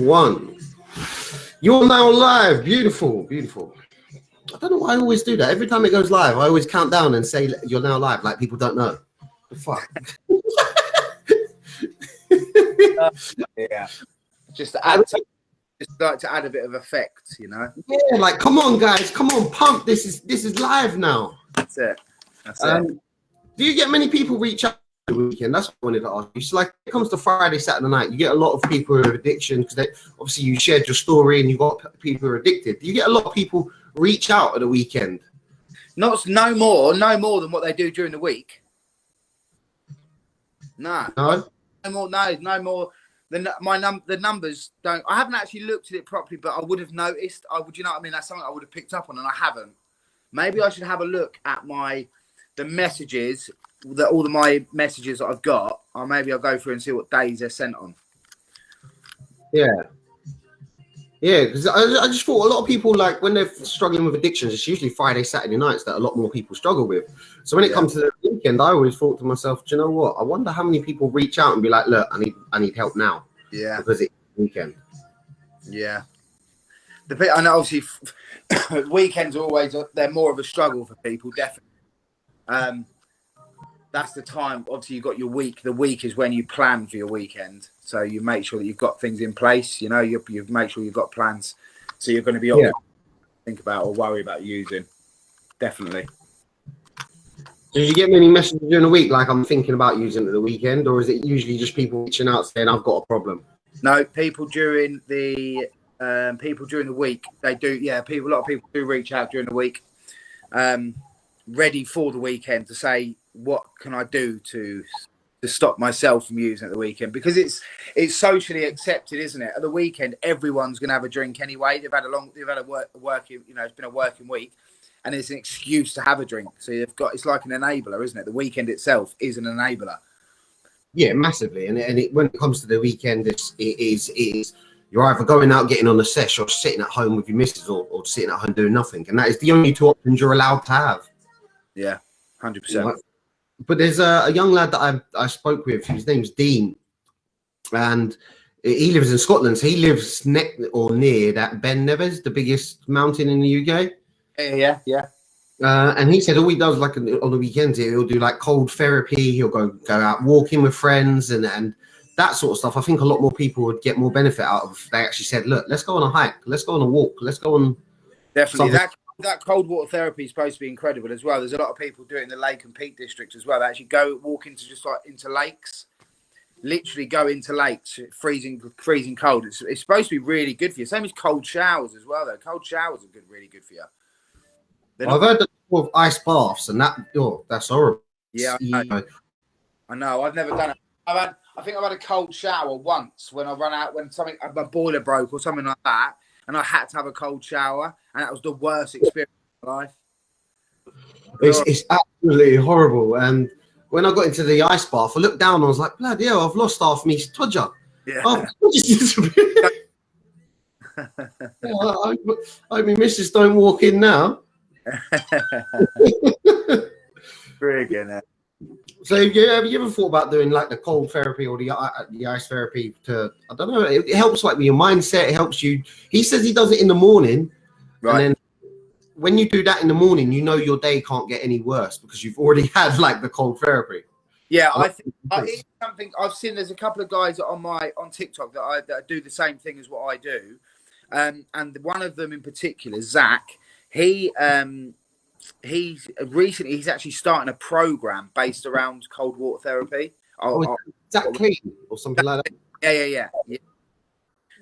One. You're now live. Beautiful, beautiful. I don't know why I always do that. Every time it goes live, I always count down and say you're now live, like people don't know. The fuck. Yeah. Just to add, just like to add a bit of effect, you know. Yeah, like come on, guys, come on, pump. This is live now. That's it. That's it. Do you get many people reach out the weekend? That's what I wanted to ask you. So like, when it comes to Friday, Saturday night, you get a lot of people with addiction because obviously you shared your story and you got people who are addicted. Do you get a lot of people reach out at the weekend? No more than what they do during the week. No more. The numbers don't. I haven't actually looked at it properly, but I would have noticed. You know what I mean? That's something I would have picked up on, and I haven't. Maybe I should have a look at the messages, my messages that I've got. Or maybe I'll go through and see what days they're sent on. Yeah, because I just thought a lot of people, like when they're struggling with addictions, it's usually Friday, Saturday nights that a lot more people struggle with. So when it comes to the weekend, I always thought to myself, do you know what? I wonder how many people reach out and be like, look, I need help now. Yeah, because it's weekend. Yeah, I know. Obviously, weekends are they're more of a struggle for people. Definitely. That's the time. Obviously, you've got your week. The week is when you plan for your weekend. So you make sure that you've got things in place. You know, you make sure you've got plans. So you're going to be able to think about or worry about using. Definitely. Did you get many messages during the week, like I'm thinking about using it at the weekend, or is it usually just people reaching out saying I've got a problem? No, people during the week, they do. Yeah, a lot of people do reach out during the week, ready for the weekend to say, what can I do to stop myself from using it at the weekend? Because it's socially accepted, isn't it? At the weekend, everyone's going to have a drink anyway. They've had a working, you know, it's been a working week. And it's an excuse to have a drink. So it's like an enabler, isn't it? The weekend itself is an enabler. Yeah, massively. And when it comes to the weekend, it is you're either going out getting on a sesh or sitting at home with your missus or sitting at home doing nothing. And that is the only two options you're allowed to have. Yeah, 100%. But there's a young lad that I spoke with. His name's Dean. And he lives in Scotland. So he lives near that Ben Nevis, the biggest mountain in the UK. Yeah. And he said all he does, like on the weekends, he'll do like cold therapy. He'll go out walking with friends and that sort of stuff. I think a lot more people would get more benefit out of. They actually said, "Look, let's go on a hike. Let's go on a walk. Let's go on." Definitely, that cold water therapy is supposed to be incredible as well. There's a lot of people doing it in the Lake and Peak district as well. They actually go walk into lakes. Literally go into lakes, freezing cold. It's supposed to be really good for you. Same as cold showers as well, though. Cold showers are really good for you. I've heard of ice baths, and that's horrible. Yeah, I know. I've never done it. I think I've had a cold shower once when my boiler broke or something like that, and I had to have a cold shower, and that was the worst experience of my life. It's absolutely horrible. And when I got into the ice bath, I looked down and I was like, bloody hell, I've lost half me tudger. Yeah. I mean, missus don't walk in now. Friggin' So have you ever thought about doing like the cold therapy or the ice therapy I don't know, it helps like with your mindset, it helps you. He says he does it in the morning, right? And then when you do that in the morning, you know your day can't get any worse because you've already had like the cold therapy. Yeah, I think it's something I've seen. There's a couple of guys on TikTok that do the same thing as what I do, and one of them in particular, Zach. He's actually starting a program based around cold water therapy. Is that clean or something like that? Yeah.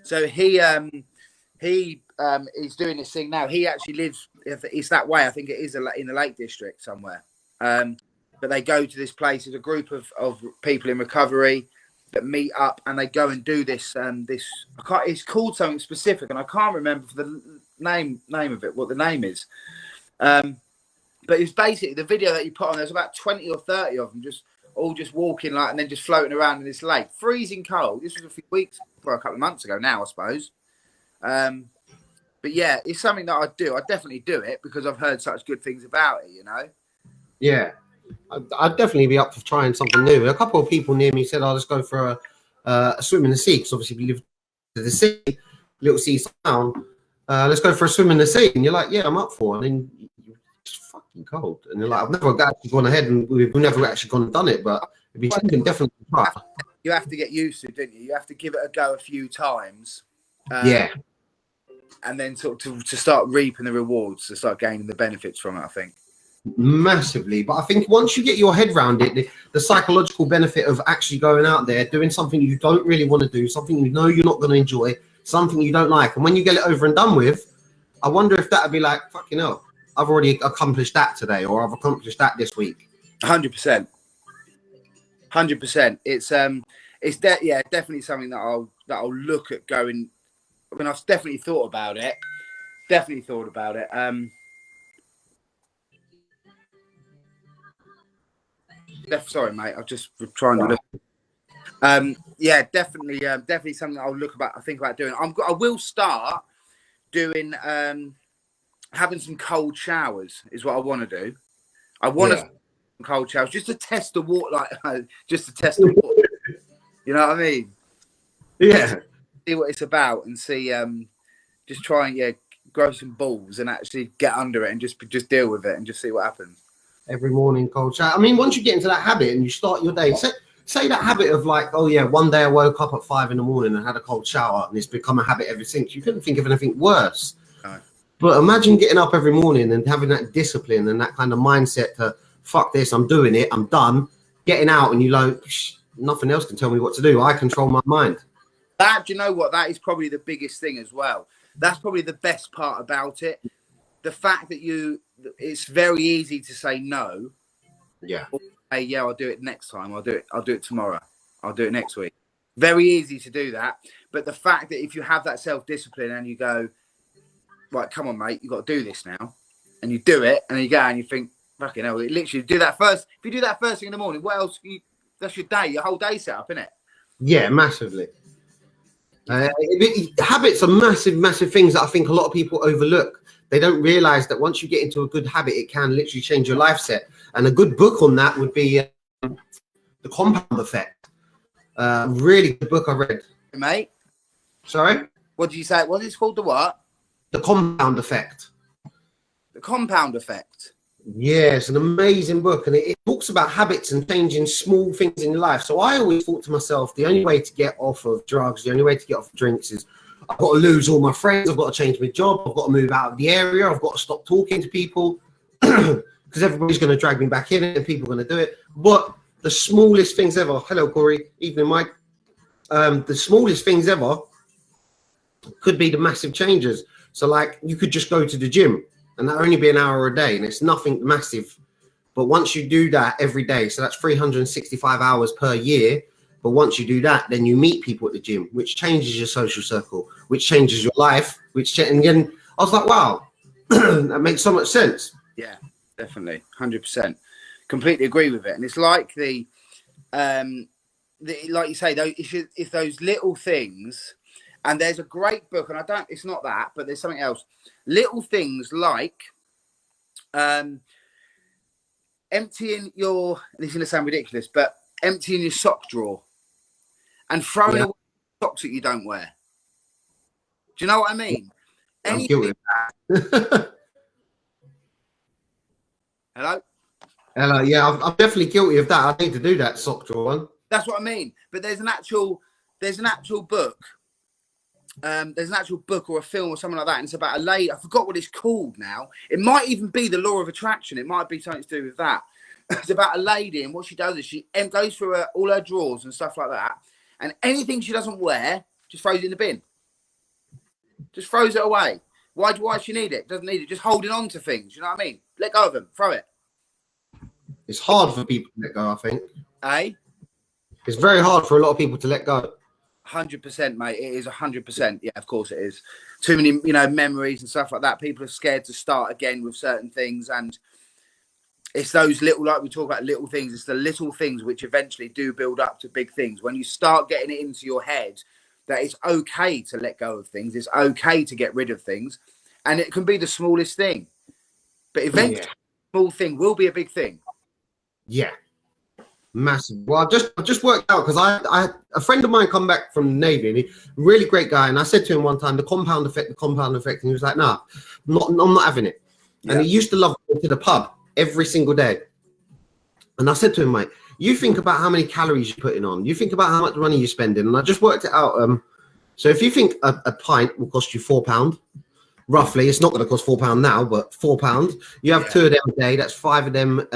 So he is doing this thing now. He actually lives. It's that way. I think it is in the Lake District somewhere. But they go to this place. There's a group of people in recovery that meet up and they go and do this. It's called something specific, and I can't remember the name of it. What the name is. But it's basically the video that you put on. There's about 20 or 30 of them just walking like, and then just floating around in this lake, freezing cold. This was a couple of months ago now, I suppose. But yeah, it's something that I do. I definitely do it because I've heard such good things about it, you know? Yeah. I'd definitely be up for trying something new. A couple of people near me said, let's go for a swim in the sea, because obviously we live the sea, little sea town. Let's go for a swim in the sea. And you're like, yeah, I'm up for it. And then it's fucking cold. And you're like, I've never actually gone ahead and we've never actually gone and done it, but it'd be something definitely try. You have to get used to it, don't you? You have to give it a go a few times. Yeah. And then sort of to start reaping the rewards, to start gaining the benefits from it, I think. Massively. But I think once you get your head around it, the psychological benefit of actually going out there, doing something you don't really want to do, something you know you're not going to enjoy, something you don't like. And when you get it over and done with, I wonder if that would be like, fucking hell, I've already accomplished that today, or I've accomplished that this week. 100%. 100%. It's definitely something that I'll look at going. I mean, I've definitely thought about it. Sorry, mate. I'm just trying to look. Yeah, definitely something I'll think about doing. I will start doing having some cold showers. Is what I want to do. I want to cold showers just to test the water, just to test the water. You know what I mean? Yeah. See what it's about and see. Just try and grow some balls and actually get under it and just deal with it and just see what happens. Every morning, cold shower. I mean, once you get into that habit and you start your day, say that habit of like, oh yeah, one day I woke up at 5 a.m. and had a cold shower, and it's become a habit ever since. You couldn't think of anything worse. No. But imagine getting up every morning and having that discipline and that kind of mindset to fuck this, I'm doing it, I'm done. Getting out and you like, nothing else can tell me what to do. I control my mind. Do you know what? That is probably the biggest thing as well. That's probably the best part about it. The fact that it's very easy to say no. Yeah. Or say, yeah, I'll do it next time. I'll do it tomorrow. I'll do it next week. Very easy to do that. But the fact that if you have that self-discipline and you go, right, come on, mate, you've got to do this now. And you do it and you go and you think, fucking hell, literally do that first. If you do that first thing in the morning, what else? That's your day, your whole day set up, isn't it? Yeah, massively. Habits are massive things that I think a lot of people overlook. They don't realize that once you get into a good habit, it can literally change your life set. And a good book on that would be The Compound Effect. Really good book I read. Mate? Sorry? What did you say? What is it called? The what? The Compound Effect. The Compound Effect. Yeah, it's an amazing book, and it talks about habits and changing small things in your life. So I always thought to myself, the only way to get off of drugs, the only way to get off of drinks is I've got to lose all my friends, I've got to change my job, I've got to move out of the area, I've got to stop talking to people because everybody's going to drag me back in and people are going to do it. But the smallest things ever, hello Corey, evening Mike, the smallest things ever could be the massive changes. So like you could just go to the gym and that only be an hour a day and it's nothing massive. But once you do that every day, so that's 365 hours per year. But once you do that, then you meet people at the gym, which changes your social circle, which changes your life, and then I was like, wow, that makes so much sense. Yeah, definitely. 100%. Completely agree with it. And it's like like you say, though, if those little things, and there's a great book, and it's not that, but there's something else. Little things like emptying this is going to sound ridiculous, but emptying your sock drawer and throwing away socks that you don't wear. Do you know what I mean? I'm guilty of that. Hello? Hello, yeah, I'm definitely guilty of that. I need to do that sock drawer one. That's what I mean. But there's an actual book. There's an actual book or a film or something like that, and it's about a lady. I forgot what it's called now. It might even be The Law of Attraction. It might be something to do with that. It's about a lady, and what she does is she goes through all her drawers and stuff like that, and anything she doesn't wear, just throws it in the bin. Just throws it away. Why does she need it? Doesn't need it. Just holding on to things. You know what I mean? Let go of them. Throw it. It's hard for people to let go, I think. Eh? It's very hard for a lot of people to let go. 100%, mate. It is 100%. Yeah, of course it is. Too many, memories and stuff like that. People are scared to start again with certain things, and it's those little, like we talk about little things. It's the little things which eventually do build up to big things. When you start getting it into your head that it's okay to let go of things, it's okay to get rid of things, and it can be the smallest thing, but eventually, a small thing will be a big thing. Yeah. Massive. Well, I just worked out because I a friend of mine come back from the Navy, and he really great guy. And I said to him one time, the compound effect, and he was like, nah, I'm not having it. Yeah. And he used to love going to the pub every single day. And I said to him, mate, you think about how many calories you're putting on. You think about how much money you're spending. And I just worked it out. So if you think a pint will cost you £4, roughly, it's not going to cost £4 now, but £4. You have 2 of them a day. That's 5 of them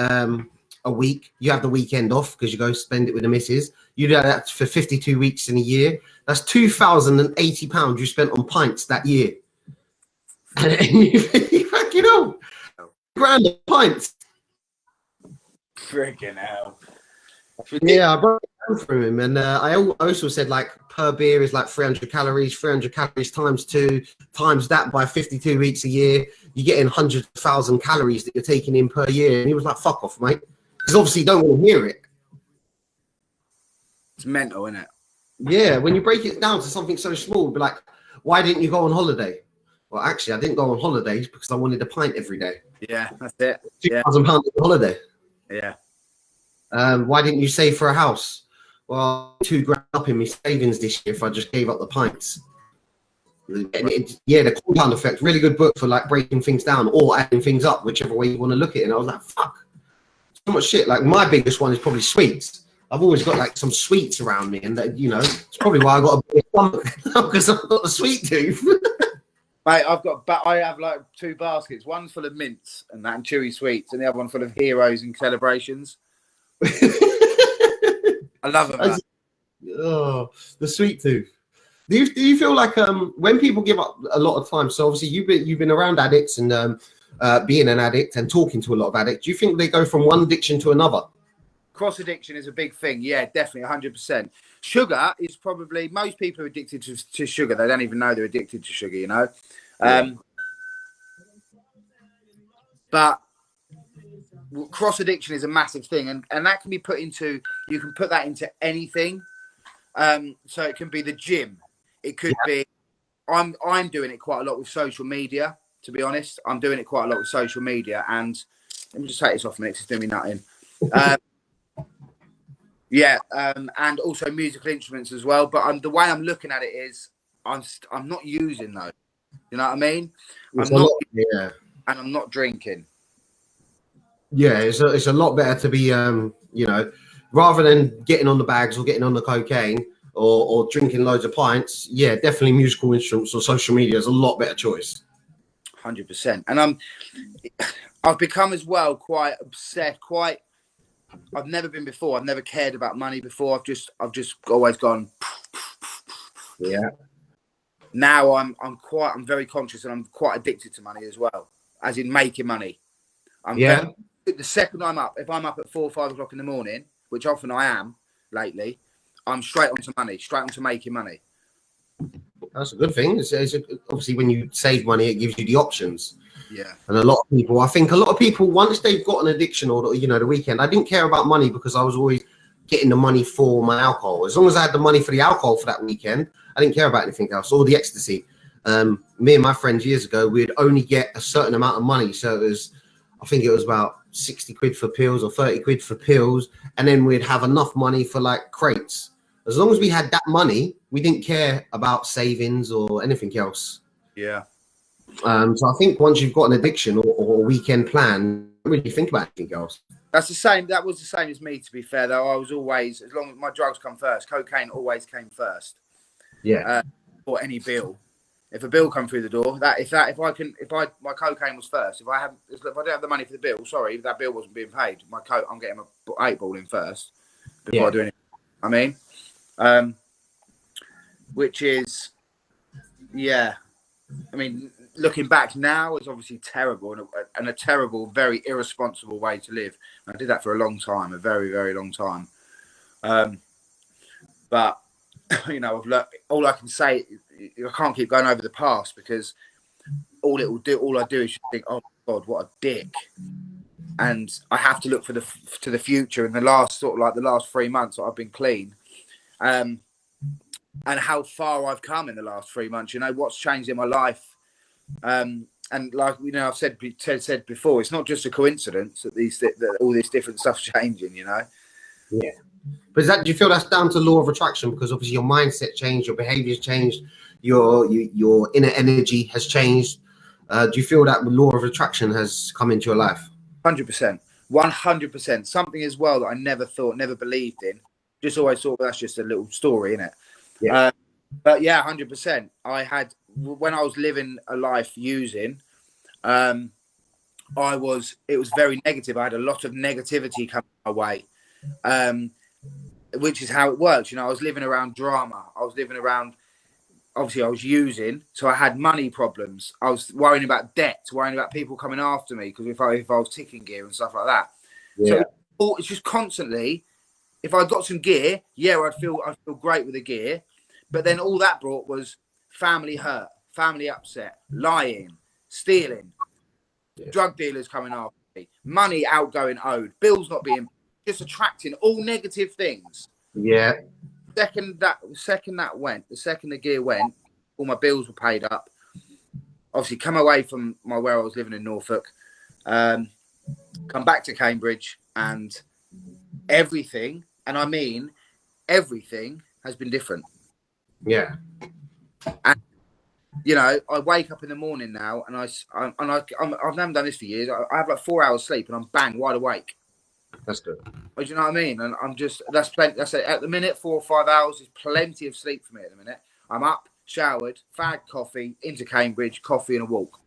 a week. You have the weekend off because you go spend it with the missus. You do that for 52 weeks in a year. That's £2,080 you spent on pints that year. And you fucking know, grand of pints. Freaking hell. Yeah, I broke it down for him, and I also said like per beer is like 300 calories. 300 calories times 2 times that by 52 weeks a year. You're getting 100,000 calories that you're taking in per year. And he was like, "Fuck off, mate," because obviously you don't want to hear it. It's mental, isn't it? Yeah, when you break it down to something so small, be like, "Why didn't you go on holiday?" Well, actually, I didn't go on holidays because I wanted a pint every day. Yeah, that's it. £2,000 on holiday. Yeah. Why didn't you save for a house? Well, £2,000 up in my savings this year if I just gave up the pints. Yeah, the compound effect, really good book for like breaking things down or adding things up, whichever way you want to look at it. And I was like, fuck, so much shit. Like my biggest one is probably sweets. I've always got like some sweets around me, and that, you know, it's probably why I got a big stomach because I've got a sweet tooth. Mate, I have like 2 baskets. One's full of mints and that and chewy sweets, and the other one full of heroes and celebrations. I love them. Oh, the sweet tooth. Do you feel like when people give up a lot of time? So obviously you've been around addicts and being an addict and talking to a lot of addicts. Do you think they go from one addiction to another? Cross addiction is a big thing. Yeah, definitely, 100%. Sugar is probably, most people are addicted to sugar. They don't even know they're addicted to sugar, you know. But cross addiction is a massive thing, and that can be put into, you can put that into anything. So it can be the gym. It could be, I'm doing it quite a lot with social media, to be honest. I'm doing it quite a lot with social media, and let me just take this off a minute, it's doing me nutting. And also musical instruments as well. But the way I'm looking at it is, I'm not using those. You know what I mean? And I'm not drinking. Yeah, it's a lot better to be, you know, rather than getting on the bags or getting on the cocaine or drinking loads of pints. Yeah, definitely musical instruments or social media is a lot better choice. 100%. And I've become as well quite obsessed. I've never been before. I've never cared about money before. I've just always gone. Yeah. Now I'm very conscious, and I'm quite addicted to money as well, as in making money. The second I'm up, if I'm up at 4 or 5 o'clock in the morning, which often I am lately, I'm straight onto money, straight onto making money. That's a good thing. Obviously, when you save money, it gives you the options. Yeah. And I think a lot of people, once they've got an addiction or, you know, the weekend, I didn't care about money because I was always getting the money for my alcohol. As long as I had the money for the alcohol for that weekend, I didn't care about anything else, or the ecstasy. Me and my friends years ago, we'd only get a certain amount of money. So I think it was about 60 quid for pills or 30 quid for pills. And then we'd have enough money for like crates. As long as we had that money, we didn't care about savings or anything else. Yeah. So I think once you've got an addiction or a weekend plan, you don't really think about anything else. That's the same. That was the same as me, to be fair, though. I was always, as long as my drugs come first, cocaine always came first. Yeah. Or any bill. If a bill come through the door, my cocaine was first. If I don't have the money for the bill, sorry, if that bill wasn't being paid, I'm getting my 8 ball in first before I do anything. I mean, which is, yeah. I mean, looking back now, it's obviously terrible and a terrible, very irresponsible way to live. I did that for a long time, a very, very long time. But you know, I've learned, all I can say, I can't keep going over the past because all I do is just think, oh my God, what a dick. And I have to look to the future. In the last 3 months that I've been clean, and how far I've come in the last 3 months. You know what's changed in my life, and like, you know, I've said before, it's not just a coincidence that all this different stuff's changing. You know, Yeah. But do you feel that's down to law of attraction? Because obviously your mindset changed, your behavior's changed, your inner energy has changed. Do you feel that law of attraction has come into your life? 100%. 100%. Something as well that I never thought, never believed in. Just always thought, well, that's just a little story, isn't it? Yeah. But yeah, 100%. I had, when I was living a life using, it was very negative. I had a lot of negativity coming my way, which is how it works. You know, I was living around drama. I was living around, obviously I was using, so I had money problems. I was worrying about debt, worrying about people coming after me because if I was ticking gear and stuff like that. Yeah. So it's just constantly, if I got some gear, yeah, I'd feel great with the gear. But then all that brought was family hurt, family upset, lying, stealing, drug dealers coming after me, money outgoing owed, bills not being, just attracting all negative things. Yeah. The second the gear went, all my bills were paid up. Obviously, come away from where I was living in Norfolk, come back to Cambridge, and everything, and I mean everything, has been different. Yeah. And you know, I wake up in the morning now, and I've never done this for years. I have like 4 hours sleep, and I'm bang wide awake. That's good. Do you know what I mean? And I'm just, that's plenty. That's it. At the minute, 4 or 5 hours is plenty of sleep for me. At the minute, I'm up, showered, fag coffee, into Cambridge, coffee and a walk.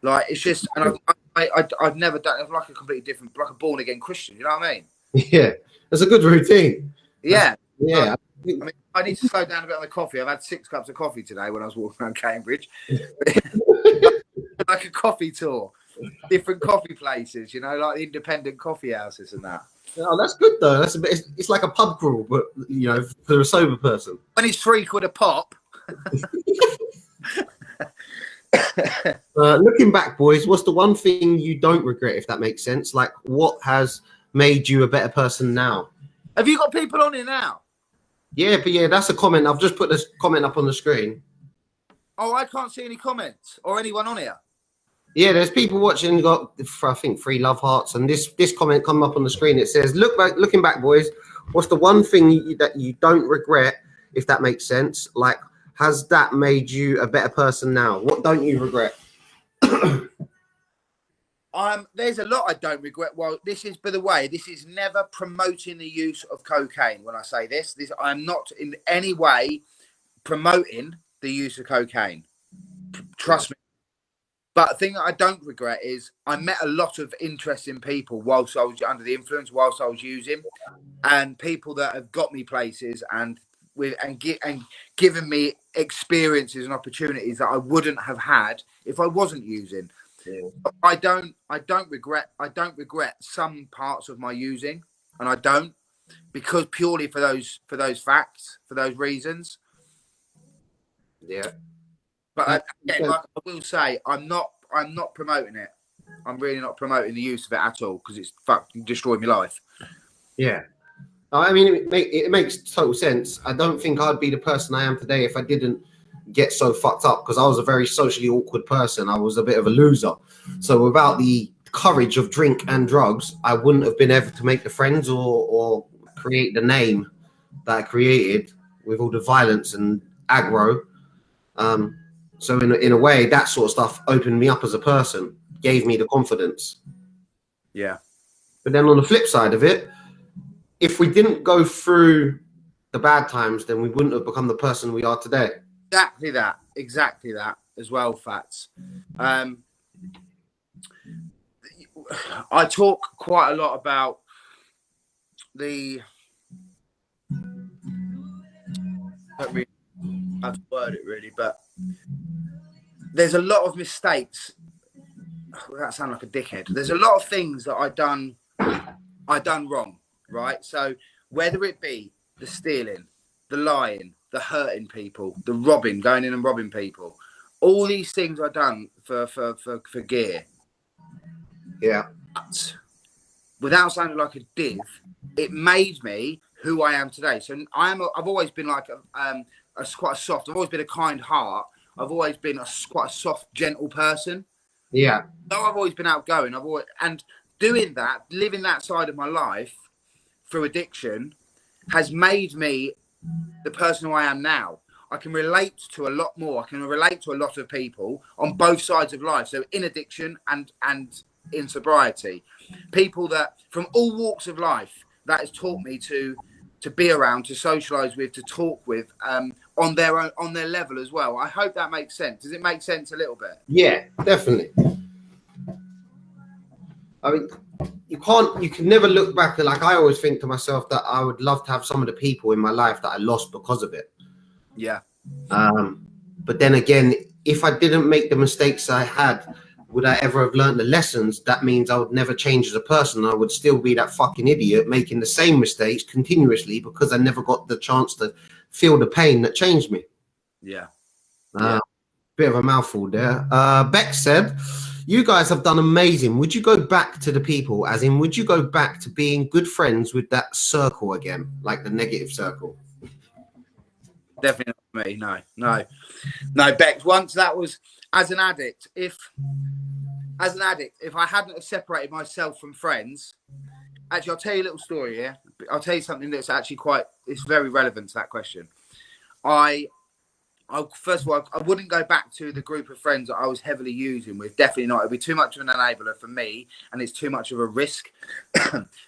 Like, it's just, and I've never done it. Like a completely different, like a born again Christian. You know what I mean? Yeah, that's a good routine. Yeah, yeah. I mean, I need to slow down a bit on the coffee. I've had 6 cups of coffee today when I was walking around Cambridge. Like a coffee tour, different coffee places, you know, like the independent coffee houses and that. Oh, that's good though. That's a bit. It's like a pub crawl, but you know, for a sober person. When it's £3 a pop. Looking back, boys, what's the one thing you don't regret, if that makes sense? Like, what has made you a better person now? Have you got people on here now? Yeah, but yeah, that's a comment. I've just put this comment up on the screen. Oh, I can't see any comments or anyone on here. Yeah, there's people watching. Got, I think, 3 love hearts, and this comment come up on the screen. It says, looking back, boys, what's the one thing that you don't regret, if that makes sense? Like, has that made you a better person now? What don't you regret? There's a lot I don't regret. Well, this is, by the way, this is never promoting the use of cocaine. When I say this, I'm not in any way promoting the use of cocaine. Trust me. But the thing that I don't regret is I met a lot of interesting people whilst I was under the influence, whilst I was using, and people that have got me places and given me experiences and opportunities that I wouldn't have had if I wasn't using. Yeah. I don't regret some parts of my using, and I don't, because purely for those facts, for those reasons. Yeah. But again, like I will say, I'm not promoting it. I'm really not promoting the use of it at all, because it's fucking destroyed my life. Yeah. I mean, it makes total sense. I don't think I'd be the person I am today if I didn't get so fucked up, because I was a very socially awkward person. I was a bit of a loser. So without the courage of drink and drugs, I wouldn't have been able to make the friends or create the name that I created with all the violence and aggro. So in a way, that sort of stuff opened me up as a person, gave me the confidence. Yeah. But then on the flip side of it, if we didn't go through the bad times, then we wouldn't have become the person we are today. Exactly that as well, Fatz. I talk quite a lot about the, I don't really know how to word it really, but there's a lot of mistakes. That sounds like a dickhead. There's a lot of things that I done wrong, right? So whether it be the stealing, the lying, the hurting people, the robbing, going in and robbing people, all these things I done for gear. Yeah. But without sounding like a div, it made me who I am today. So I've always been like quite a soft. I've always been a kind heart. I've always been quite a soft, gentle person. Yeah. Though I've always been outgoing, and doing that, living that side of my life through addiction has made me the person who I am now. I can relate to a lot more. I can relate to a lot of people on both sides of life. So in addiction and in sobriety, people that from all walks of life, that has taught me to be around, to socialize with, to talk with, on their level as well. I hope that makes sense. Does it make sense a little bit? Yeah, definitely. I mean, you can never look back. Like, I always think to myself that I would love to have some of the people in my life that I lost because of it. Yeah. But then again, if I didn't make the mistakes I had, would I ever have learned the lessons? That means I would never change as a person. I would still be that fucking idiot making the same mistakes continuously because I never got the chance to feel the pain that changed me. Yeah. Bit of a mouthful there. Beck said, you guys have done amazing. Would you go back to the people, as in, would you go back to being good friends with that circle again, like the negative circle? Definitely not me. No, Beck. Once that was as an addict, if I hadn't have separated myself from friends, actually, I'll tell you a little story here. I'll tell you something that's actually it's very relevant to that question. First of all, I wouldn't go back to the group of friends that I was heavily using with. Definitely not. It'd be too much of an enabler for me, and it's too much of a risk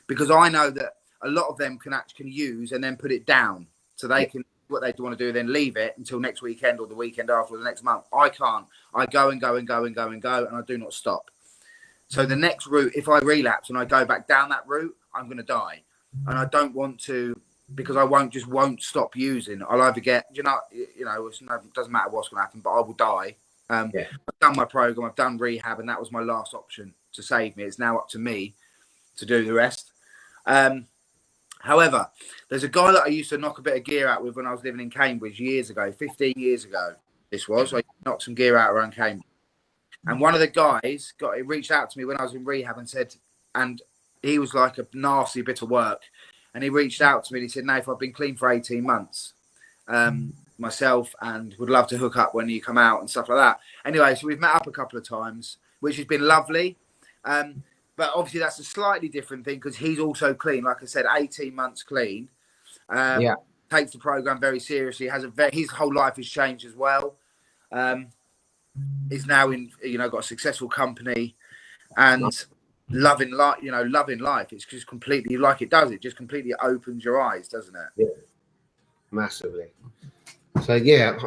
because I know that a lot of them can use and then put it down, so they can what they want to do, then leave it until next weekend or the weekend after or the next month. I can't. I go and go and go and go and go, and I do not stop. So the next route, if I relapse and I go back down that route, I'm going to die, and I don't want to. Because I won't stop using. I'll either get, it doesn't matter what's going to happen, but I will die. I've done my program, I've done rehab, and that was my last option to save me. It's now up to me to do the rest. However, there's a guy that I used to knock a bit of gear out with when I was living in Cambridge years ago, 15 years ago. This was, I knocked some gear out around Cambridge. And one of the guys reached out to me when I was in rehab and said, and he was like a nasty bit of work. And he reached out to me and he said, Nath, I've been clean for 18 months myself and would love to hook up when you come out and stuff like that. Anyway, so we've met up a couple of times, which has been lovely. But obviously that's a slightly different thing because he's also clean. Like I said, 18 months clean. Takes the program very seriously. His whole life has changed as well. He's now got a successful company and loving life. It's just completely like it does. It just completely opens your eyes, doesn't it? Yeah, massively. So yeah,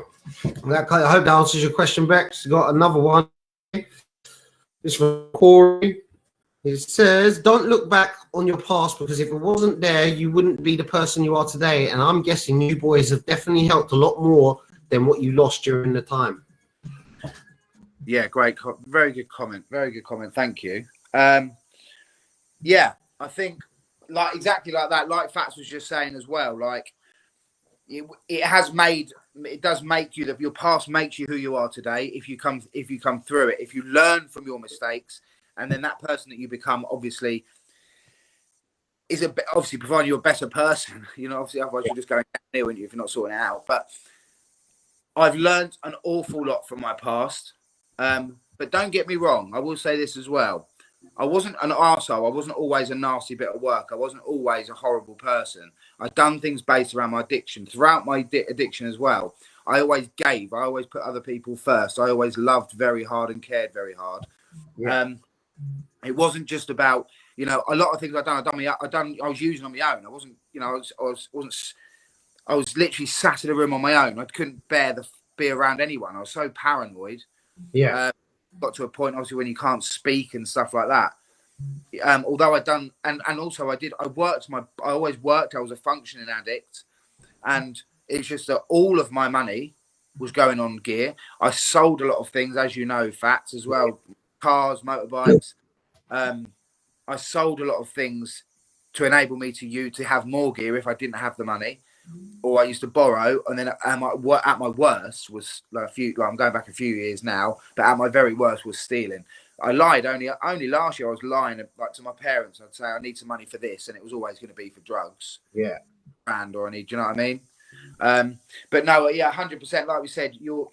I hope that answers your question, Bex. Got another one. This from Corey. It says, "Don't look back on your past because if it wasn't there, you wouldn't be the person you are today. And I'm guessing you boys have definitely helped a lot more than what you lost during the time." Yeah, great, very good comment. Very good comment. Thank you. Yeah, I think like exactly like that, like Fatz was just saying as well, like it does make you your past makes you who you are today if you come through it, if you learn from your mistakes, and then that person that you become obviously providing you a better person, obviously otherwise you're just going downhill if you're not sorting it out. But I've learned an awful lot from my past, but don't get me wrong, I will say this as well. I wasn't an arsehole. I wasn't always a nasty bit of work. I wasn't always a horrible person. I'd done things based around my addiction. Throughout my addiction as well, I always gave. I always put other people first. I always loved very hard and cared very hard. Yeah. It wasn't just about, a lot of things I was using on my own. I wasn't, I was literally sat in a room on my own. I couldn't bear to be around anyone. I was so paranoid. Yeah. Got to a point obviously when you can't speak and stuff like that. Although I'd done and also I always worked. I was a functioning addict, and it's just that all of my money was going on gear. I sold a lot of things, as you know, Fatz, as well, cars, motorbikes. I sold a lot of things to enable me to have more gear if I didn't have the money. Or I used to borrow, and then at my worst was I'm going back a few years now, but at my very worst was stealing. I lied only last year. I was lying to my parents. I'd say I need some money for this, and it was always going to be for drugs. Yeah, or I need. Do you know what I mean? But no, yeah, 100%. Like we said, your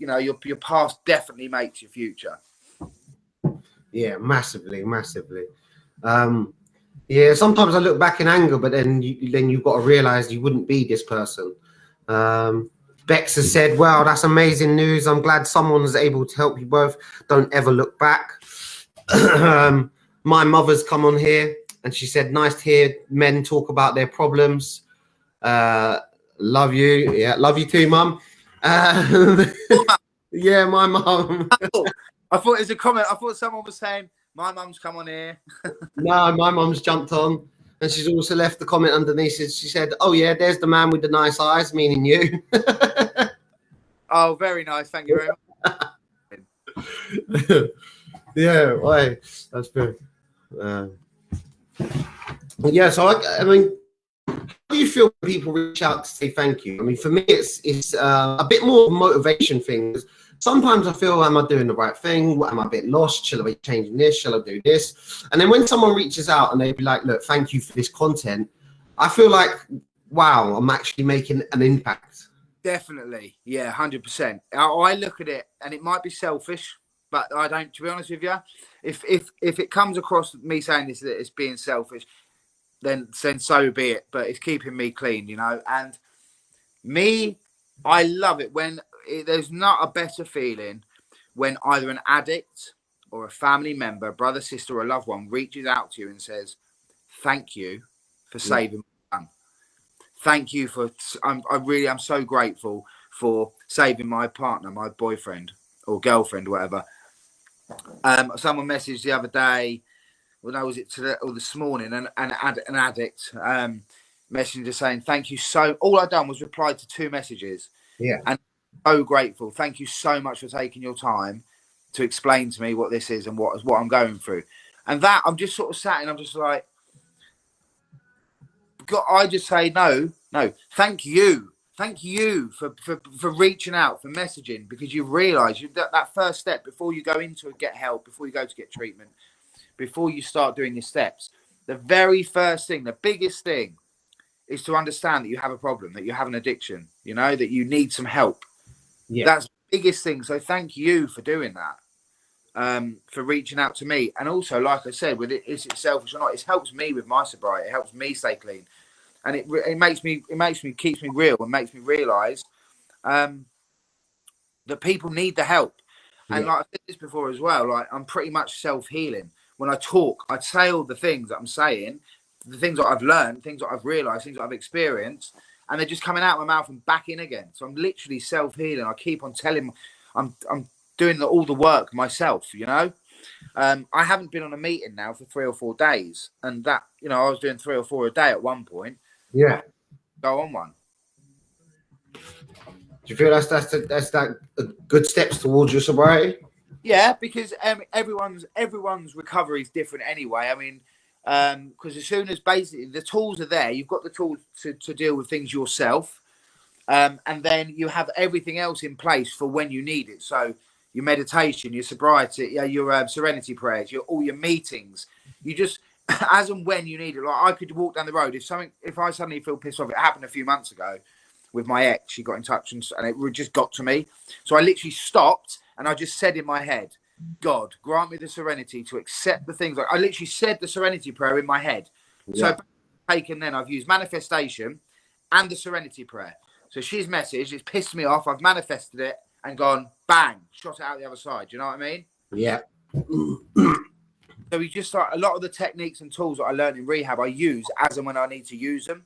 past definitely makes your future. Yeah, massively. Yeah, sometimes I look back in anger, but then you've got to realize you wouldn't be this person. Bex has said, "Wow, that's amazing news. I'm glad someone was able to help you both. Don't ever look back." My mother's come on here and she said, "Nice to hear men talk about their problems. Love you. Yeah, love you too, mum." Yeah, my mum. I thought it was a comment. I thought someone was saying, my mum's come on here. No, my mum's jumped on. And she's also left the comment underneath. She said, "Oh, yeah, there's the man with the nice eyes," meaning you. Oh, very nice. Thank you very much. Yeah, why? That's good. Yeah, so I mean, how do you feel when people reach out to say thank you? I mean, for me, it's a bit more motivation things. Sometimes I feel, am I doing the right thing? Am I a bit lost? Shall I be changing this? Shall I do this? And then when someone reaches out and they be like, "Look, thank you for this content," I feel like, wow, I'm actually making an impact. Definitely. Yeah, 100%. I look at it, and it might be selfish, but I don't, to be honest with you, if it comes across me saying this, that it's being selfish, then so be it. But it's keeping me clean, you know. And me, I love it when there's not a better feeling when either an addict or a family member, brother, sister, or a loved one reaches out to you and says, "Thank you for saving my son. Thank you for, I'm so grateful for saving my partner, my boyfriend or girlfriend, whatever." Someone messaged the other day, when I was it today or this morning, an addict messenger saying, "Thank you so." All I done was reply to 2 messages. Yeah. And so grateful. Thank you so much for taking your time to explain to me what this is and what I'm going through. And that I'm just sort of sat and I'm just like, God, I just say no. Thank you for reaching out, for messaging, because you realise that first step before you go into get help, before you go to get treatment, before you start doing your steps, the very first thing, the biggest thing, is to understand that you have a problem, that you have an addiction, you know, that you need some help. Yeah. That's the biggest thing. So thank you for doing that, for reaching out to me. And also, like I said, with is it selfish or not, it helps me with my sobriety. It helps me stay clean. And it keeps me real and makes me realise that people need the help. And like I said this before as well, like I'm pretty much self-healing. When I talk, I say all the things that I'm saying, the things that I've learned, things that I've realised, things that I've experienced, and they're just coming out of my mouth and back in again. So I'm literally self-healing. I keep on telling, I'm doing all the work myself, you know. I haven't been on a meeting now for 3 or 4 days, and that, you know, I was doing 3 or 4 a day at one point. Yeah. Go on one. Do you feel that's that good steps towards your sobriety? Yeah, because everyone's recovery is different anyway. I mean, because as soon as basically the tools are there, you've got the tools to deal with things yourself, and then you have everything else in place for when you need it. So your meditation, your sobriety, your serenity prayers, all your meetings, you just as and when you need it. Like I could walk down the road if I suddenly feel pissed off. It happened a few months ago with my ex. She got in touch and it just got to me. So I literally stopped and I just said in my head, "God, grant me the serenity to accept the things." Like I literally said the serenity prayer in my head. Yeah. So taken then I've used manifestation and the serenity prayer. So she's messaged, it's pissed me off. I've manifested it and gone bang, shot it out the other side. Do you know what I mean? Yeah. So we just start a lot of the techniques and tools that I learned in rehab, I use as and when I need to use them.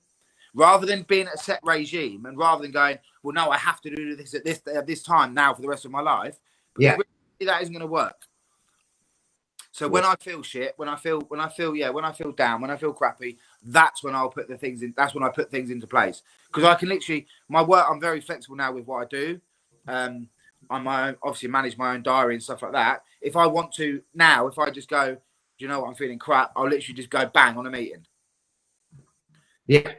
Rather than being a set regime and rather than going, well, no, I have to do this at this time now for the rest of my life. Yeah, really, that isn't going to work. So when I feel shit, when I feel down, when I feel crappy, that's when I'll put the things in. That's when I put things into place because I can literally my work. I'm very flexible now with what I do. I'm my own, obviously manage my own diary and stuff like that. If I want to now, if I just go, do you know what, I'm feeling crap, I'll literally just go bang on a meeting. Yeah.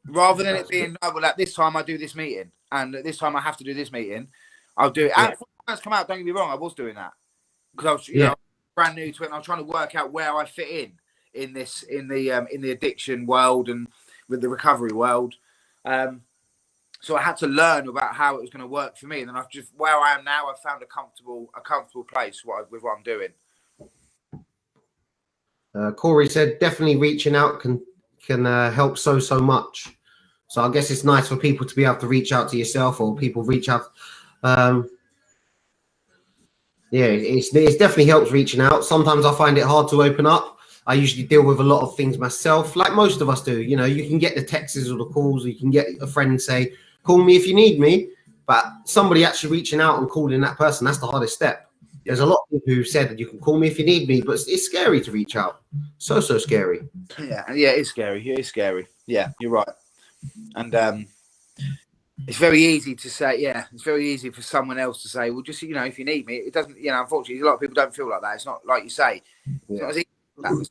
Rather than it being, no, well, at this time I do this meeting, and at this time I have to do this meeting, I'll do it. When I first come out, don't get me wrong, I was doing that because I was, you know, brand new to it, and I was trying to work out where I fit in this, in the addiction world and with the recovery world. So I had to learn about how it was going to work for me, and then I've just where I am now, I've found a comfortable place with what I'm doing. Corey said definitely reaching out can help so much. So I guess it's nice for people to be able to reach out to yourself, or people reach out. Um, yeah, it's definitely helps reaching out. Sometimes I find it hard to open up. I usually deal with a lot of things myself, like most of us do. You know, you can get the texts or the calls, or you can get a friend say, "Call me if you need me," but somebody actually reaching out and calling that person—that's the hardest step. There's a lot of people who said that you can call me if you need me, but it's scary to reach out. So scary. Yeah, it's scary. It is scary. Yeah, you're right. And it's very easy to say. Yeah, it's very easy for someone else to say, "Well, just if you need me." It doesn't. Unfortunately, a lot of people don't feel like that. It's not like you say. It's not as easy as that.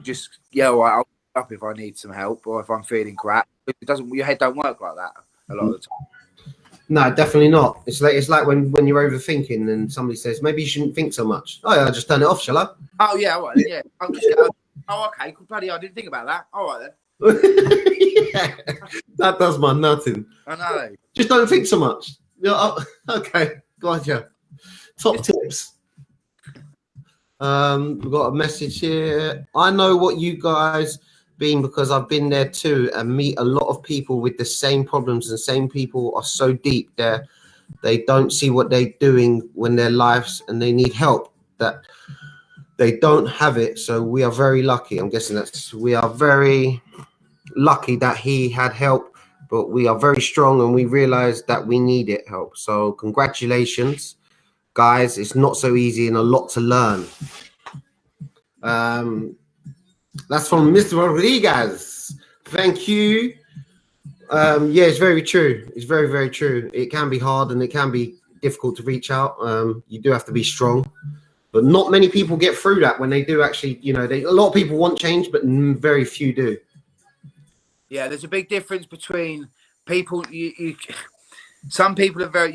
Just all right, I'll pick up if I need some help or if I'm feeling crap. It doesn't. Your head don't work like that a lot of the time. No, definitely not. It's like when you're overthinking and somebody says maybe you shouldn't think so much. Oh yeah, I'll just turn it off, shall I? Oh yeah, all right, then, yeah. I'll just okay, cool, bloody, I didn't think about that. All right then. Yeah, that does my nothing. I know. Just don't think so much. Okay, gotcha. Top tips. We've got a message here. I know what you guys been because I've been there too and meet a lot of people with the same problems, and same people are so deep there they don't see what they're doing when their lives and they need help, that they don't have it. So we are very lucky. I'm guessing we are very lucky that he had help, but we are very strong and we realize that we needed help. So congratulations, guys. It's not so easy and a lot to learn. That's from Mr. Rodriguez. Thank you. Yeah, it's very true. It's very, very true. It can be hard and it can be difficult to reach out. You do have to be strong, but not many people get through that when they do actually, a lot of people want change, but very few do. Yeah, there's a big difference between people. Some people are very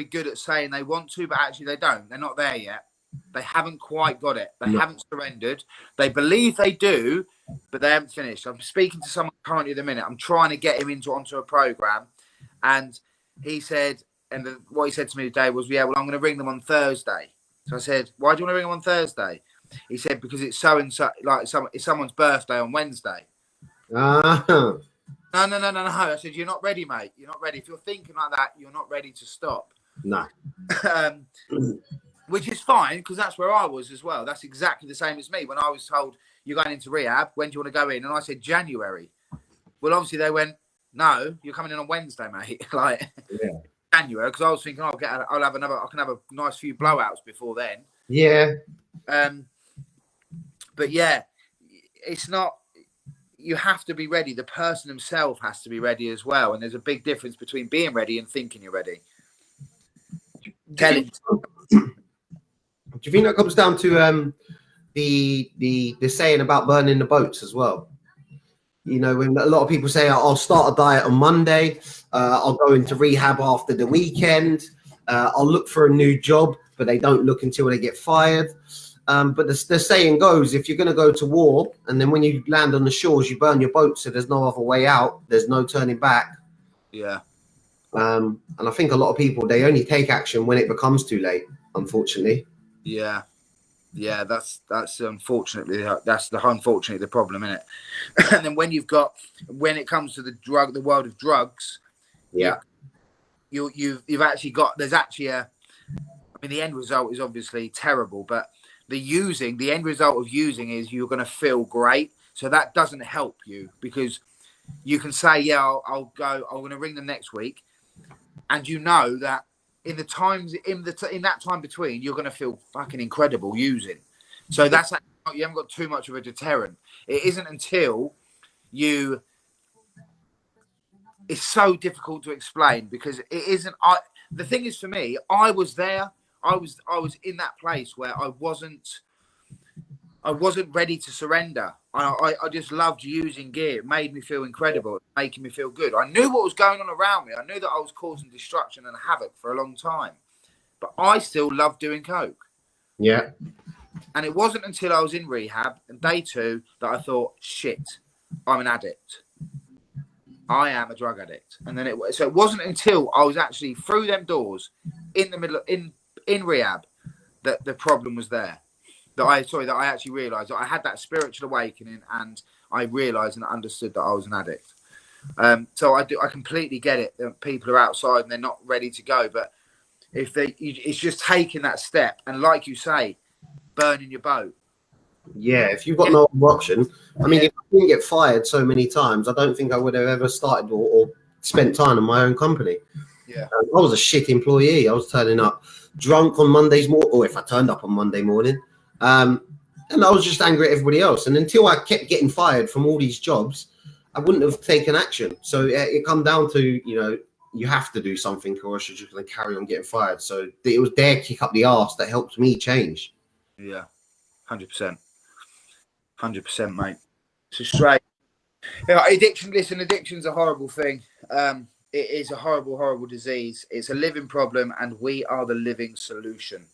good at saying they want to, but actually they don't. They're not there yet. They haven't quite got it. They haven't surrendered. They believe they do, but they haven't finished. I'm speaking to someone currently at the minute. I'm trying to get him onto a program, and he said, what he said to me today was, "Yeah, well, I'm going to ring them on Thursday." So I said, "Why do you want to ring them on Thursday?" He said, "Because it's so and so, it's someone's birthday on Wednesday." No. I said, "You're not ready, mate. You're not ready. If you're thinking like that, you're not ready to stop." No. Which is fine, because that's where I was as well. That's exactly the same as me. When I was told, "You're going into rehab, when do you want to go in?" And I said, "January." Well, obviously they went, "No, you're coming in on Wednesday, mate." January, because I was thinking, I can have a nice few blowouts before then. Yeah. But yeah, it's not. You have to be ready. The person himself has to be ready as well. And there's a big difference between being ready and thinking you're ready. Do you think that comes down to the saying about burning the boats as well? When a lot of people say, "I'll start a diet on Monday, I'll go into rehab after the weekend, I'll look for a new job," but they don't look until they get fired. But the saying goes, if you're going to go to war and then when you land on the shores, you burn your boat, so there's no other way out. There's no turning back. Yeah. And I think a lot of people, they only take action when it becomes too late, unfortunately. Yeah. That's unfortunately the problem, isn't it? And then when it comes to the world of drugs, yeah, you've actually got, there's actually the end result is obviously terrible, but the end result of using is you're going to feel great. So that doesn't help you, because you can say, "Yeah, I'll go. I'm going to ring them next week," and you know that in that time between, you're going to feel fucking incredible using. So you haven't got too much of a deterrent. It isn't until it's so difficult to explain, because it isn't. The thing is, for me, I was there. I was in that place where I wasn't ready to surrender. I just loved using gear. It made me feel incredible, making me feel good. I knew what was going on around me. I knew that I was causing destruction and havoc for a long time, but I still loved doing coke. Yeah. And it wasn't until I was in rehab and day 2 that I thought, "Shit, I'm an addict. I am a drug addict." And then so it wasn't until I was actually through them doors in the middle in rehab that the problem was there. that I actually realised that I had that spiritual awakening, and I realised and understood that I was an addict. So I completely get it that people are outside and they're not ready to go, but it's just taking that step, and like you say, burning your boat. Yeah, if you've got no other option, I mean, if I didn't get fired so many times, I don't think I would have ever started or spent time in my own company. Yeah, I was a shit employee. I was turning up drunk on Mondays morning, or if I turned up on Monday morning, and I was just angry at everybody else. And until I kept getting fired from all these jobs, I wouldn't have taken action. So it come down to, you know, you have to do something, or else you're just going to carry on getting fired. So it was their kick up the arse that helped me change. Yeah, 100%, 100%, mate. It's straight. Addiction's a horrible thing. It is a horrible, horrible disease. It's a living problem, and we are the living solution.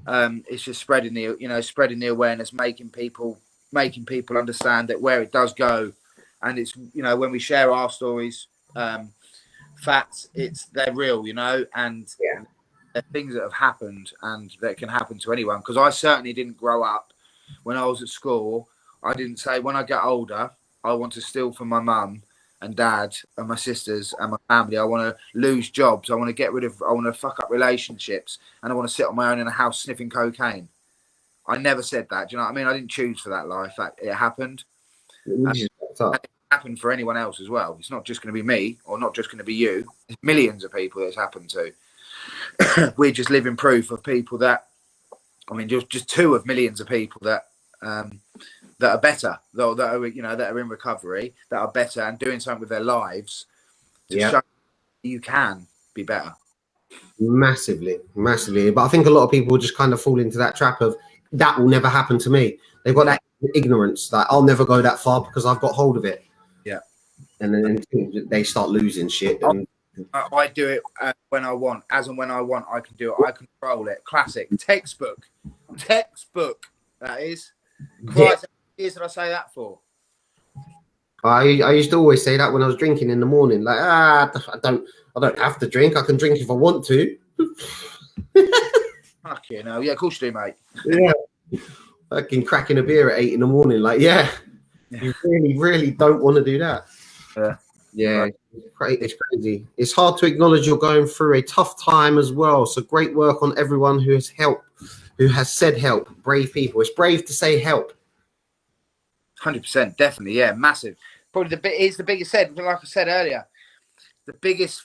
It's just spreading the awareness, making people understand that where it does go, and it's, you know, when we share our stories, facts, they're real, you know, and they're things that have happened and that can happen to anyone. Because I certainly didn't grow up when I was at school. I didn't say when I get older I want to steal from my mum and dad and my sisters and my family. I want to lose jobs. I want to fuck up relationships, and I want to sit on my own in a house sniffing cocaine. I never said that. Do you know what I mean? I didn't choose for that life. It happened. It happened for anyone else as well. It's not just going to be me, or not just going to be you. There's millions of people that it's happened to. We're just living proof of people that, I mean, just two of millions of people that are better, though, that are, you know, that are in recovery, that are better and doing something with their lives to show you can be better. Massively. But I think a lot of people just kind of fall into that trap of that will never happen to me. They've got that ignorance that I'll never go that far because I've got hold of it. Yeah. And then they start losing shit. And I do it when I want, as and when I want. I can do it. I control it. Classic textbook. That is. Christ, how many years did I say that for? I used to always say that when I was drinking in the morning. Like, I don't have to drink. I can drink if I want to. Fuck you know. Yeah, of course you do, mate. Yeah. Fucking cracking a beer at 8 in the morning. Like, you really, really don't want to do that. Yeah. It's crazy. It's hard to acknowledge you're going through a tough time as well. So great work on everyone who has said help. Brave people. It's brave to say help. 100%, definitely, yeah, massive. Probably the biggest step. Like I said earlier, the biggest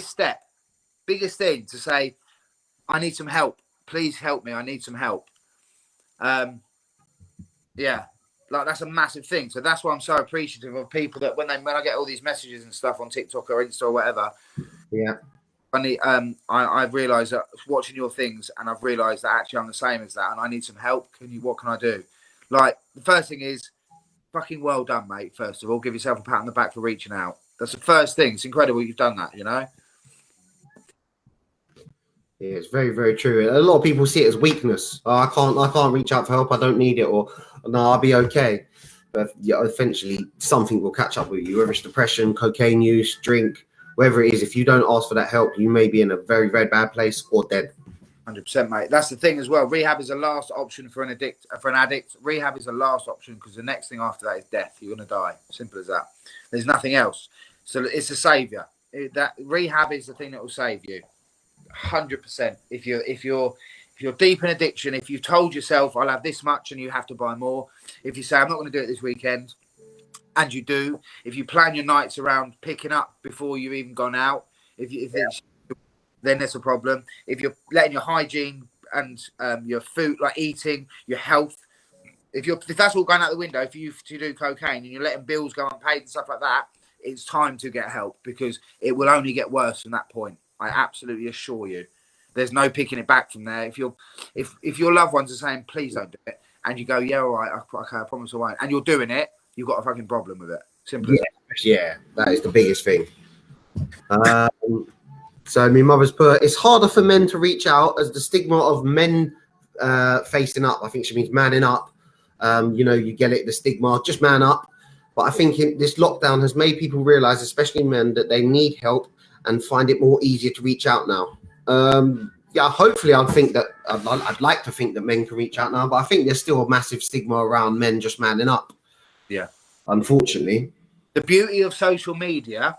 step, biggest thing to say, I need some help. Please help me. I need some help. Yeah, like that's a massive thing. So that's why I'm so appreciative of people that when I get all these messages and stuff on TikTok or Insta or whatever. Yeah. I've realised that watching your things, and I've realised that actually I'm the same as that, and I need some help. What can I do? Like, the first thing is, fucking well done, mate. First of all, give yourself a pat on the back for reaching out. That's the first thing. It's incredible you've done that, you know? Yeah, it's very, very true. A lot of people see it as weakness. Oh, I can't reach out for help. I don't need it, or no, I'll be okay. But eventually something will catch up with you, whether it's depression, cocaine use, drink, whatever it is. If you don't ask for that help, you may be in a very, very bad place or dead. 100%, mate. That's the thing as well. Rehab is the last option for an addict. Rehab is the last option, because the next thing after that is death. You're going to die. Simple as that. There's nothing else. So it's a savior. That rehab is the thing that will save you. 100%. If you're deep in addiction, if you've told yourself I'll have this much and you have to buy more, if you say I'm not going to do it this weekend, and you do, if you plan your nights around picking up before you've even gone out, then there's a problem. If you're letting your hygiene and your food, like eating, your health, if that's all going out the window, if you do cocaine and you're letting bills go unpaid and stuff like that, it's time to get help, because it will only get worse from that point. I absolutely assure you. There's no picking it back from there. If your loved ones are saying, please don't do it, and you go, yeah, all right, okay, I promise I won't, and you're doing it, you've got a fucking problem with it. Simple as that. Yeah, that is the biggest thing. So my mother's put, it's harder for men to reach out as the stigma of men facing up. I think she means manning up. You get it, the stigma, just man up. But I think this lockdown has made people realize, especially men, that they need help and find it more easier to reach out now. yeah, hopefully I'd like to think that men can reach out now, but I think there's still a massive stigma around men just manning up. Yeah. Unfortunately. The beauty of social media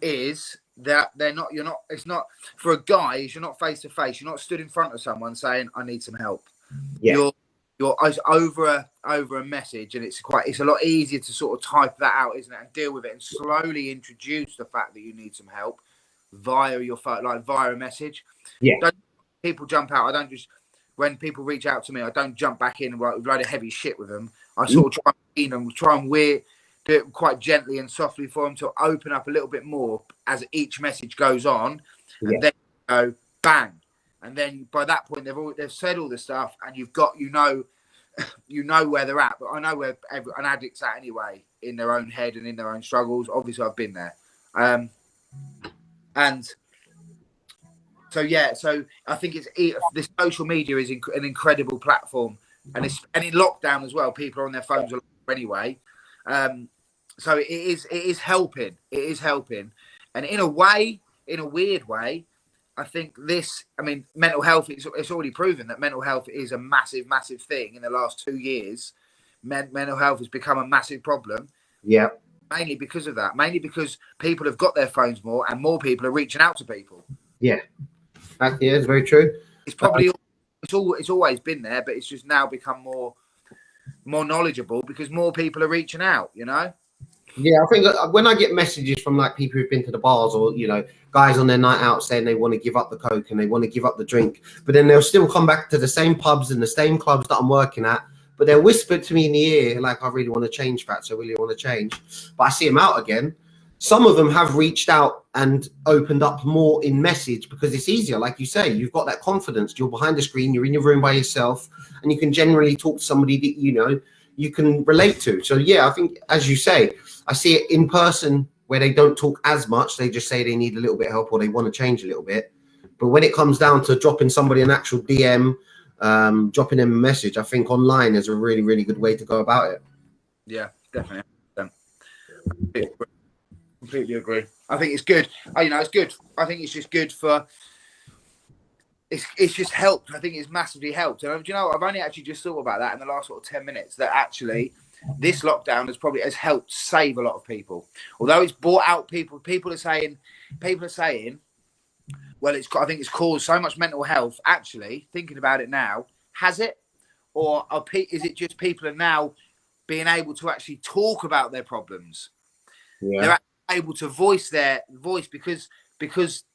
is that it's not for a guy, you're not face to face, you're not stood in front of someone saying, I need some help. Yeah. You're over a message, and it's a lot easier to sort of type that out, isn't it, and deal with it and slowly introduce the fact that you need some help via your phone, like via a message. Yeah. People jump out. I don't just, when people reach out to me, I don't jump back in with a load of heavy shit with them. I sort of try and do it quite gently and softly for them to open up a little bit more as each message goes on, and then go bang, and then by that point they've said all the stuff, and you've got you know where they're at. But I know where an addict's at anyway, in their own head and in their own struggles. Obviously, I've been there, and. So I think this social media is an incredible platform, and in lockdown as well, people are on their phones a lot anyway. So it is helping. It is helping, and in a weird way, I think mental health. It's already proven that mental health is a massive thing in the last 2 years. Mental health has become a massive problem. Yeah. Mainly because of that. Mainly because people have got their phones more, and more people are reaching out to people. Yeah. Yeah, it's very true. It's probably it's always been there, but it's just now become more knowledgeable because more people are reaching out. You know. Yeah, I think that when I get messages from like people who've been to the bars, or guys on their night out saying they want to give up the coke and they want to give up the drink, but then they'll still come back to the same pubs and the same clubs that I'm working at, but they'll whisper to me in the ear like, I really want to change, Fatz, I really want to change. But I see them out again. Some of them have reached out and opened up more in message because it's easier. Like you say, you've got that confidence. You're behind the screen, you're in your room by yourself, and you can generally talk to somebody that you can relate to. So yeah, I think, as you say, I see it in person where they don't talk as much. They just say they need a little bit of help or they want to change a little bit. But when it comes down to dropping somebody an actual DM, dropping them a message, I think online is a really, really good way to go about it. Yeah, definitely. Completely agree. I think it's good. It's good. I think it's just good for. It's just helped. I think it's massively helped. And I've only actually just thought about that in the last sort of 10 minutes. That actually, this lockdown has helped save a lot of people. Although it's brought out people. People are saying, well, I think it's caused so much mental health. Actually, thinking about it now, has it, or is it just people are now being able to actually talk about their problems? Yeah. They're able to voice their voice because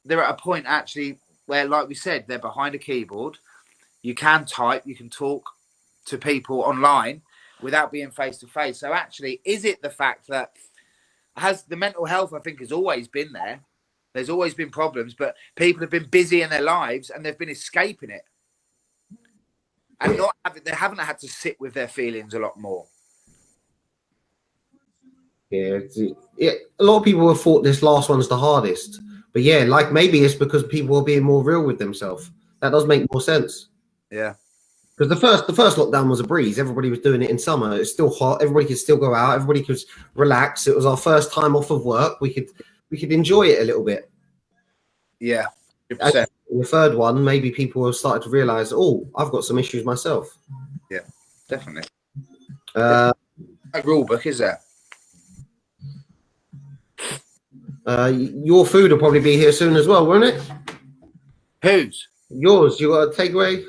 they're at a point actually where, like we said, they're behind a keyboard. You can type, you can talk to people online without being face to face. So actually, is it the fact that has the mental health, I think, has always been there. There's always been problems, but people have been busy in their lives and they've been escaping it. And they haven't had to sit with their feelings a lot more. Yeah, a lot of people have thought this last one's the hardest, but yeah, like maybe it's because people are being more real with themselves. That does make more sense. Yeah, because the first lockdown was a breeze. Everybody was doing it in summer. It's still hot. Everybody could still go out. Everybody could relax. It was our first time off of work. We could enjoy it a little bit. Yeah, the third one, maybe people have started to realize, oh, I've got some issues myself. Yeah, definitely. No rule book, is there? Your food will probably be here soon as well, won't it? Whose? Yours. You got a takeaway?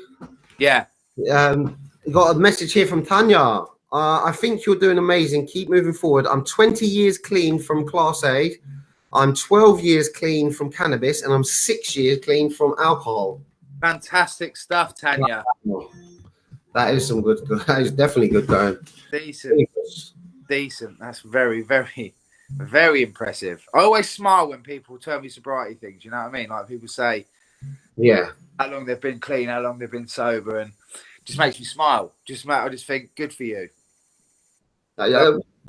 Yeah. You got a message here from Tanya. I think you're doing amazing. Keep moving forward. I'm 20 years clean from Class A. I'm 12 years clean from cannabis, and I'm 6 years clean from alcohol. Fantastic stuff, Tanya. That is some good. That is definitely good going. Decent. That's very, very, very impressive. I always smile when people tell me sobriety things. You know what I mean? Like people say, yeah, how long they've been clean, how long they've been sober, and it just makes me smile. I just think, good for you.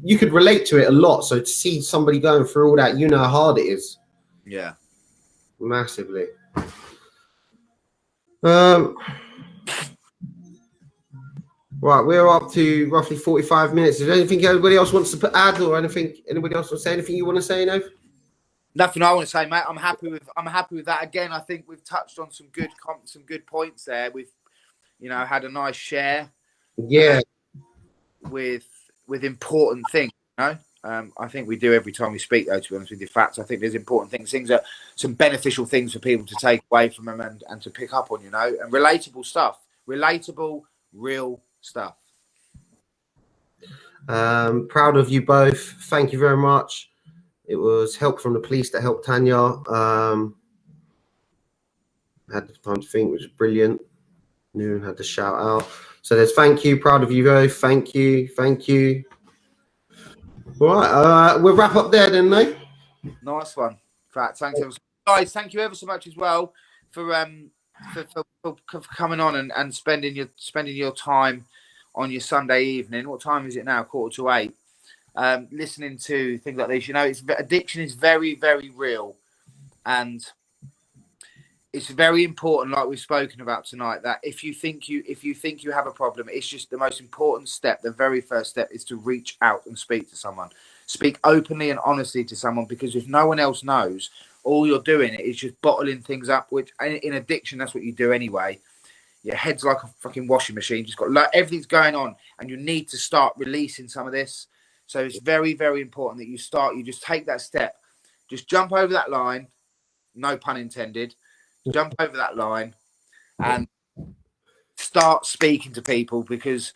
You could relate to it a lot. So to see somebody going through all that, you know how hard it is. Yeah, massively. Right, we're up to roughly 45 minutes. Is there anything anybody else wants to add, or anything? Anybody else want to say anything you want to say, Nove? Nothing I want to say, mate. I'm happy with that. Again, I think we've touched on some good points there. We've, had a nice share. Yeah. With important things, I think we do every time we speak, though, to be honest with you, Fatz. I think there's important things are some beneficial things for people to take away from them and to pick up on, and relatable stuff, real stuff. Proud of you both. Thank you very much. It was help from the police that helped Tanya. Had the time to think, which was brilliant. Knew and had to shout out. So there's thank you. Proud of you both. Thank you. All right, we'll wrap up there then, mate. Nice one, Fatz. Thanks, guys. Thank you ever so much as well for coming on and spending your time on your Sunday evening. What time is it now? 7:45. Listening to things like this. Addiction is very, very real, and it's very important, like we've spoken about tonight, that if you think you have a problem, it's just the most important step. The very first step is to reach out and speak to someone. Speak openly and honestly to someone, because if no one else knows, all you're doing is just bottling things up, which in addiction, that's what you do anyway. Your head's like a fucking washing machine. Just got everything's going on, and you need to start releasing some of this. So it's very, very important that you just take that step. Just jump over that line. No pun intended. Jump over that line and start speaking to people, because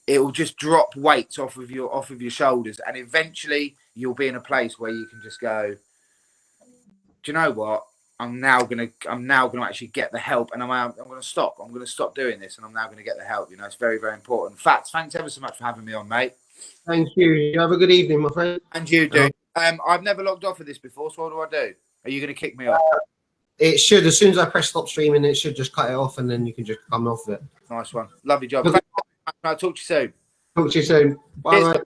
it will just drop weights off of your shoulders, and eventually you'll be in a place where you can just go, do you know what? I'm now gonna actually get the help, and I'm gonna stop. I'm gonna stop doing this, and I'm now gonna get the help. It's very, very important. Fatz, thanks ever so much for having me on, mate. Thank you. You have a good evening, my friend. And you, dude. I've never logged off of this before, so what do I do? Are you gonna kick me off? It should. As soon as I press stop streaming, it should just cut it off, and then you can just come off it. Nice one. Lovely job. I'll talk to you soon. Talk to you soon. Bye.